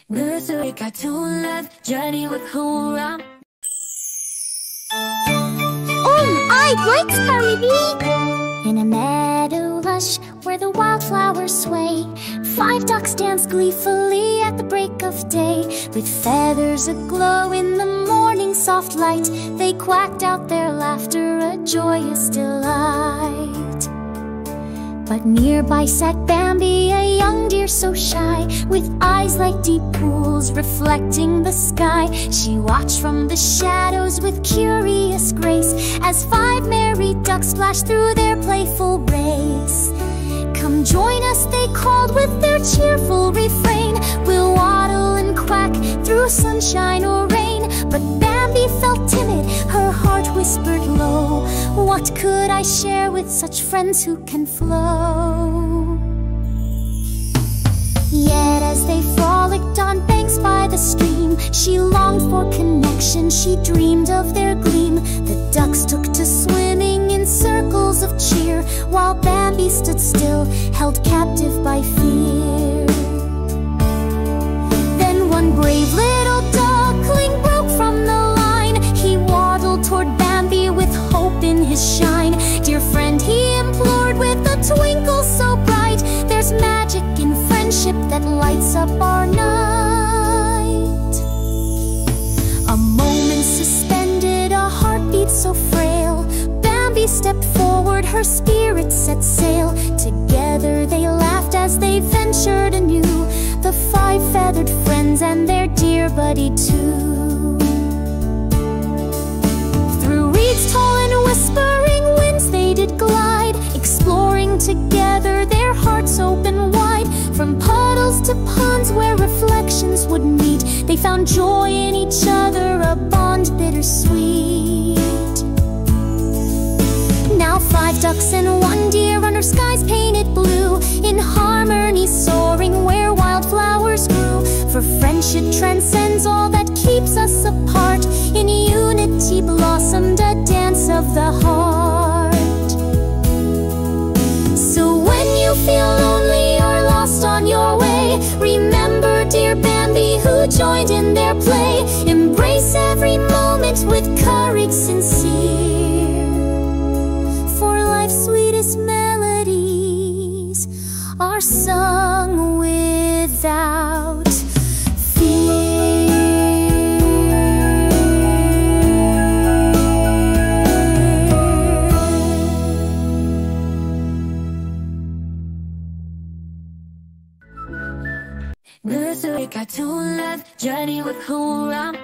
Nursery cartoon love, journey with Hooram. I'd like to carry thee. In a meadow lush where the wildflowers sway, 5 ducks dance gleefully at the break of day. With feathers aglow in the morning soft light, they quacked out their laughter, a joyous delight. But nearby sat Bambi, a young deer so shy, with eyes like deep pools reflecting the sky. She watched from the shadows with curious grace, as 5 merry ducks splashed through their playful race. Come join us, they called with their cheerful refrain. We'll waddle and quack through sunshine or rain. But Bambi felt timid, her heart whispered low, what could I share with such friends who can flow? Yet as they frolicked on banks by the stream, she longed for connection, she dreamed of their gleam. The ducks took to swimming in circles of cheer, while Bambi stood still, held captive by fear. Then one brave little duckling broke from the line. He waddled toward Bambi with hope in his shine. Dear friend, he implored with a twinkle so bright, there's magic in friendship that lights up our night. A moment suspended, a heartbeat so frail, Bambi stepped forward, her spirit set sail. Together they laughed as they ventured anew, the 5 feathered friends and their dear buddy too. Through reeds tall and whispering winds they did glide, exploring together, their hearts open wide. From puddles to ponds where reflections would meet, they found joy in each other, a bond bittersweet. Now 5 ducks and 1 deer under skies painted blue, in harmony soaring where wildflowers grew. For friendship transcends all that keeps us apart, in unity blossomed a dance of the heart. So when you feel lonely or lost on your way, remember dear Bambi who joined in their play. Embrace every moment with courage sincere, for life's sweetest melodies are sung without fear. Nursery cartoon love, journey with Hooram.